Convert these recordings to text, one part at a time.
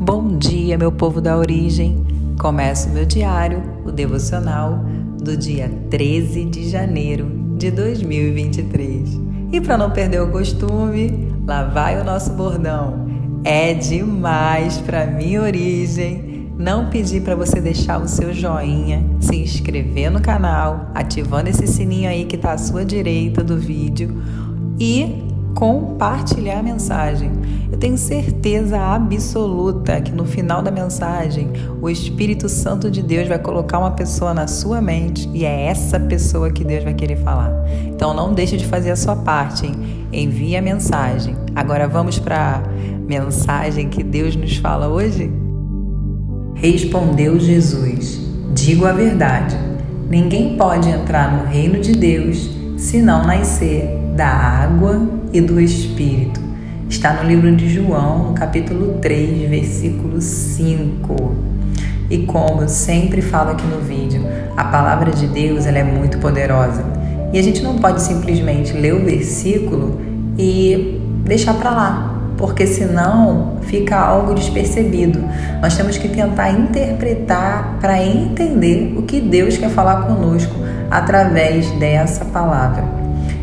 Bom dia, meu povo da origem. Começo meu diário, o devocional do dia 13 de janeiro de 2023. E para não perder o costume, lá vai o nosso bordão. É demais para minha origem não pedir para você deixar o seu joinha, se inscrever no canal, ativando esse sininho aí que está à sua direita do vídeo e compartilhar a mensagem. Eu tenho certeza absoluta que no final da mensagem o Espírito Santo de Deus vai colocar uma pessoa na sua mente e é essa pessoa que Deus vai querer falar. Então não deixe de fazer a sua parte, hein? Envie a mensagem. Agora vamos para a mensagem que Deus nos fala hoje? Respondeu Jesus: digo a verdade, ninguém pode entrar no reino de Deus se não nascer da água e do Espírito. Está no livro de João, no capítulo 3, versículo 5. E como eu sempre falo aqui no vídeo, a palavra de Deus ela é muito poderosa. E a gente não pode simplesmente ler o versículo e deixar para lá, porque senão fica algo despercebido. Nós temos que tentar interpretar para entender o que Deus quer falar conosco através dessa palavra.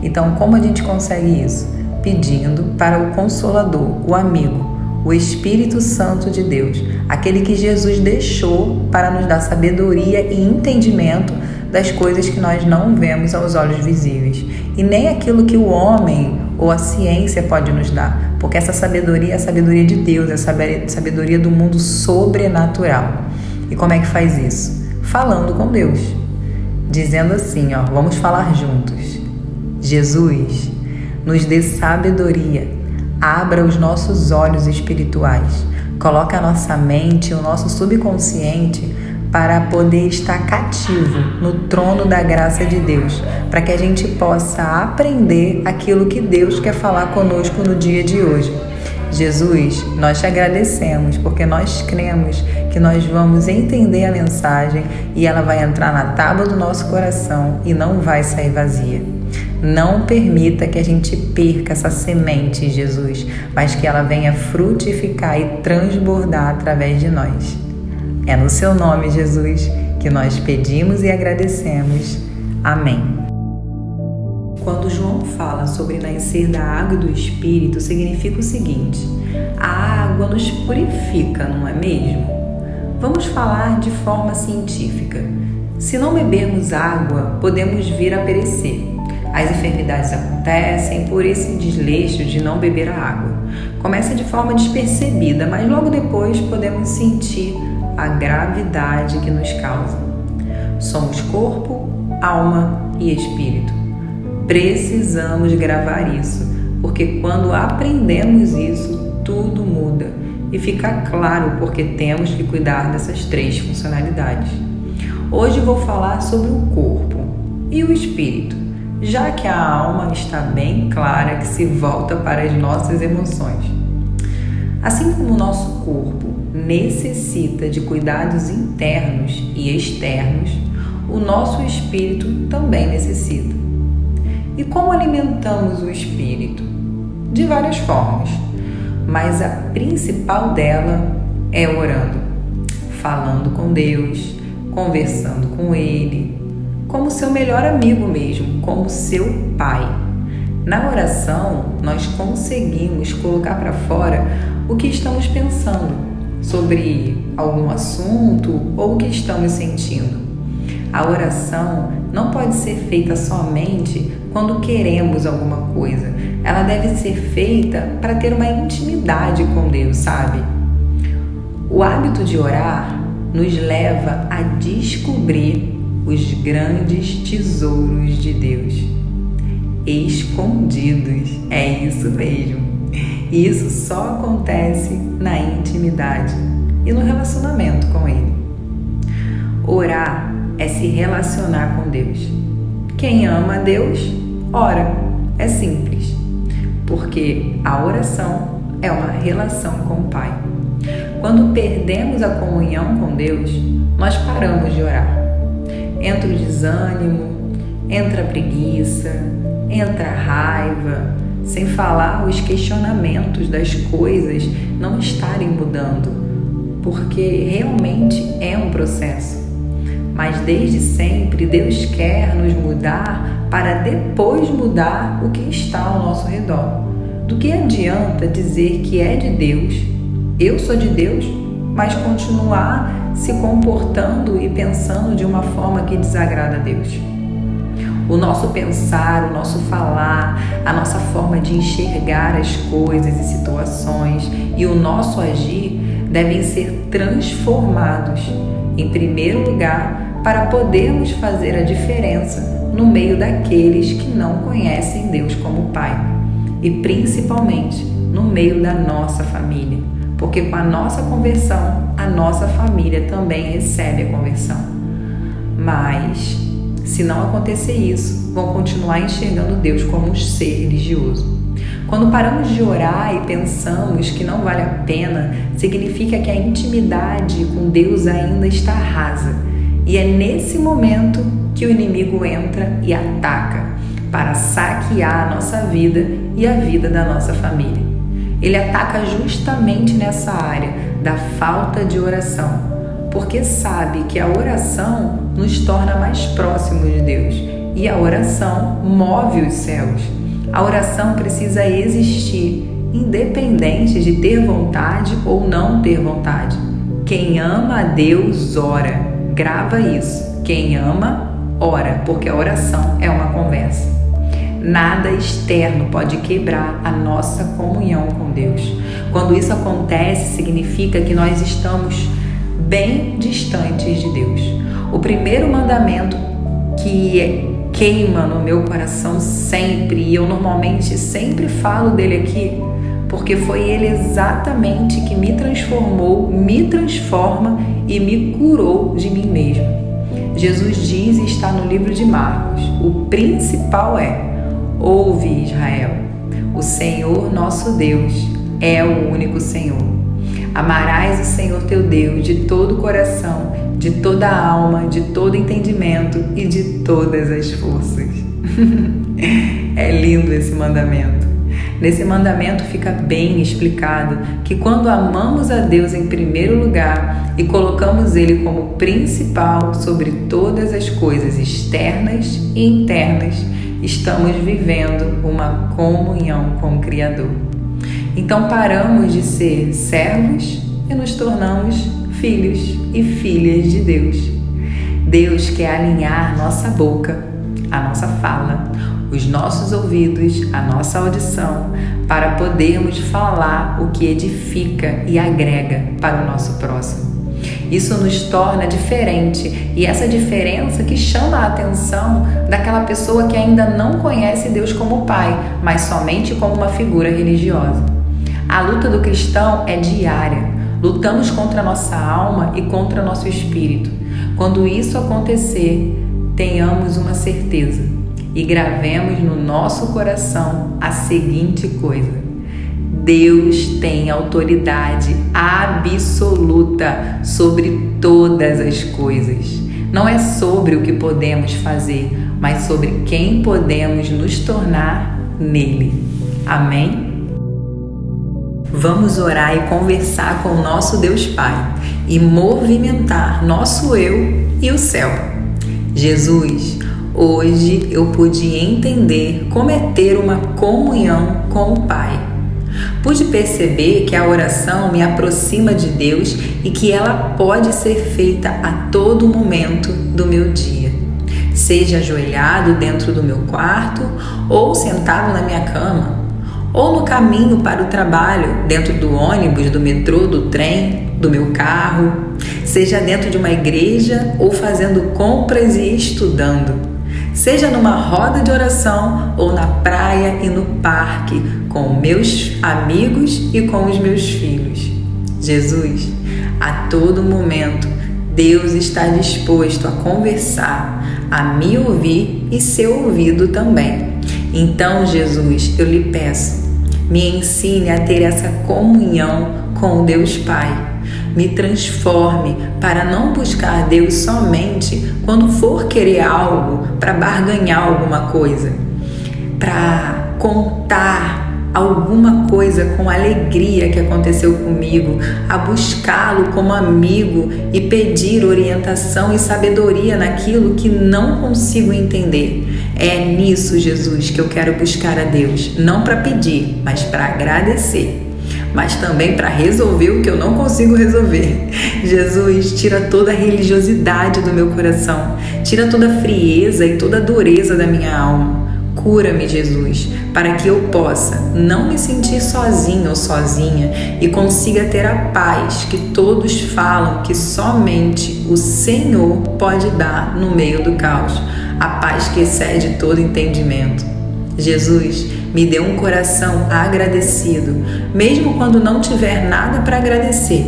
Então, como a gente consegue isso? Pedindo para o Consolador, o amigo, o Espírito Santo de Deus, aquele que Jesus deixou para nos dar sabedoria e entendimento das coisas que nós não vemos aos olhos visíveis, e nem aquilo que o homem ou a ciência pode nos dar, porque essa sabedoria é a sabedoria de Deus, é a sabedoria do mundo sobrenatural. E como é que faz isso? Falando com Deus, dizendo assim, vamos falar juntos. Jesus, nos dê sabedoria, abra os nossos olhos espirituais, coloque a nossa mente, o nosso subconsciente para poder estar cativo no trono da graça de Deus, para que a gente possa aprender aquilo que Deus quer falar conosco no dia de hoje. Jesus, nós te agradecemos porque nós cremos que nós vamos entender a mensagem e ela vai entrar na tábua do nosso coração e não vai sair vazia. Não permita que a gente perca essa semente, Jesus, mas que ela venha frutificar e transbordar através de nós. É no seu nome, Jesus, que nós pedimos e agradecemos. Amém. Quando João fala sobre nascer da água e do Espírito, significa o seguinte: a água nos purifica, não é mesmo? Vamos falar de forma científica. Se não bebermos água, podemos vir a perecer. As enfermidades acontecem por esse desleixo de não beber a água. Começa de forma despercebida, mas logo depois podemos sentir a gravidade que nos causa. Somos corpo, alma e espírito. Precisamos gravar isso, porque quando aprendemos isso, tudo muda e fica claro porque temos que cuidar dessas 3 funcionalidades. Hoje vou falar sobre o corpo e o espírito, já que a alma está bem clara que se volta para as nossas emoções. Assim como o nosso corpo necessita de cuidados internos e externos, o nosso espírito também necessita. E como alimentamos o espírito? De várias formas, mas a principal dela é orando, falando com Deus, conversando com Ele, como seu melhor amigo mesmo, como seu pai. Na oração, nós conseguimos colocar para fora o que estamos pensando sobre algum assunto ou o que estamos sentindo. A oração não pode ser feita somente quando queremos alguma coisa. Ela deve ser feita para ter uma intimidade com Deus, sabe? O hábito de orar nos leva a descobrir os grandes tesouros de Deus, escondidos. É isso mesmo. E isso só acontece na intimidade e no relacionamento com Ele. Orar é se relacionar com Deus. Quem ama a Deus, ora. É simples, porque a oração é uma relação com o Pai. Quando perdemos a comunhão com Deus, nós paramos de orar. Entra o desânimo, entra a preguiça, entra a raiva, sem falar os questionamentos das coisas não estarem mudando, porque realmente é um processo. Mas desde sempre Deus quer nos mudar para depois mudar o que está ao nosso redor. Do que adianta dizer que é de Deus, eu sou de Deus, mas continuar se comportando e pensando de uma forma que desagrada a Deus? O nosso pensar, o nosso falar, a nossa forma de enxergar as coisas e situações e o nosso agir devem ser transformados, em primeiro lugar, para podermos fazer a diferença no meio daqueles que não conhecem Deus como Pai, e principalmente no meio da nossa família, porque com a nossa conversão, a nossa família também recebe a conversão. Mas, se não acontecer isso, vão continuar enxergando Deus como um ser religioso. Quando paramos de orar e pensamos que não vale a pena, significa que a intimidade com Deus ainda está rasa. E é nesse momento que o inimigo entra e ataca para saquear a nossa vida e a vida da nossa família. Ele ataca justamente nessa área da falta de oração, porque sabe que a oração nos torna mais próximos de Deus e a oração move os céus. A oração precisa existir, independente de ter vontade ou não ter vontade. Quem ama a Deus, ora. Grava isso. Quem ama, ora, porque a oração é uma conversa. Nada externo pode quebrar a nossa comunhão com Deus. Quando isso acontece, significa que nós estamos bem distantes de Deus. O primeiro mandamento que queima no meu coração sempre, e eu normalmente sempre falo dele aqui, porque foi ele exatamente que me transformou, me transforma e me curou de mim mesmo. Jesus diz e está no livro de Marcos, o principal é: ouve, Israel, o Senhor nosso Deus é o único Senhor. Amarás o Senhor teu Deus de todo o coração, de toda a alma, de todo entendimento e de todas as forças. É lindo esse mandamento. Nesse mandamento fica bem explicado que quando amamos a Deus em primeiro lugar e colocamos Ele como principal sobre todas as coisas externas e internas, estamos vivendo uma comunhão com o Criador. Então paramos de ser servos e nos tornamos filhos e filhas de Deus. Deus quer alinhar nossa boca, a nossa fala, os nossos ouvidos, a nossa audição, para podermos falar o que edifica e agrega para o nosso próximo. Isso nos torna diferente, e essa diferença que chama a atenção daquela pessoa que ainda não conhece Deus como Pai, mas somente como uma figura religiosa. A luta do cristão é diária. Lutamos contra a nossa alma e contra o nosso espírito. Quando isso acontecer, tenhamos uma certeza e gravemos no nosso coração a seguinte coisa: Deus tem autoridade absoluta sobre todas as coisas. Não é sobre o que podemos fazer, mas sobre quem podemos nos tornar nele. Amém? Vamos orar e conversar com o nosso Deus Pai e movimentar nosso eu e o céu. Jesus, hoje eu pude entender como é ter uma comunhão com o Pai. Pude perceber que a oração me aproxima de Deus e que ela pode ser feita a todo momento do meu dia. Seja ajoelhado dentro do meu quarto ou sentado na minha cama, ou no caminho para o trabalho, dentro do ônibus, do metrô, do trem, do meu carro, seja dentro de uma igreja ou fazendo compras e estudando, seja numa roda de oração ou na praia e no parque, com meus amigos e com os meus filhos. Jesus, a todo momento, Deus está disposto a conversar, a me ouvir e ser ouvido também. Então, Jesus, eu lhe peço, me ensine a ter essa comunhão com o Deus Pai. Me transforme para não buscar Deus somente quando for querer algo, para barganhar alguma coisa, para contar alguma coisa com alegria que aconteceu comigo, a buscá-lo como amigo e pedir orientação e sabedoria naquilo que não consigo entender. É nisso, Jesus, que eu quero buscar a Deus, não para pedir, mas para agradecer. Mas também para resolver o que eu não consigo resolver. Jesus, tira toda a religiosidade do meu coração, tira toda a frieza e toda a dureza da minha alma. Cura-me, Jesus, para que eu possa não me sentir sozinho ou sozinha e consiga ter a paz que todos falam que somente o Senhor pode dar no meio do caos, a paz que excede todo entendimento. Jesus, me dê um coração agradecido, mesmo quando não tiver nada para agradecer.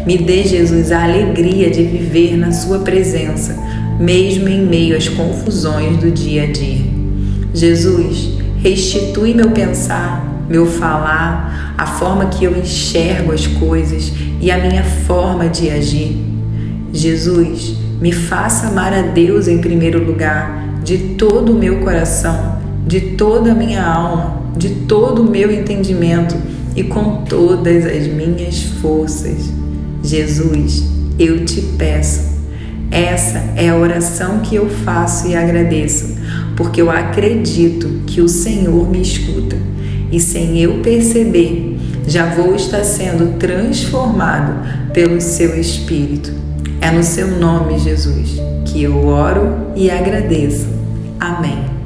Me dê, Jesus, a alegria de viver na sua presença, mesmo em meio às confusões do dia a dia. Jesus, restitui meu pensar, meu falar, a forma que eu enxergo as coisas e a minha forma de agir. Jesus, me faça amar a Deus em primeiro lugar, de todo o meu coração, de toda a minha alma, de todo o meu entendimento e com todas as minhas forças. Jesus, eu te peço. Essa é a oração que eu faço e agradeço, porque eu acredito que o Senhor me escuta e sem eu perceber, já vou estar sendo transformado pelo seu Espírito. É no seu nome, Jesus, que eu oro e agradeço. Amém.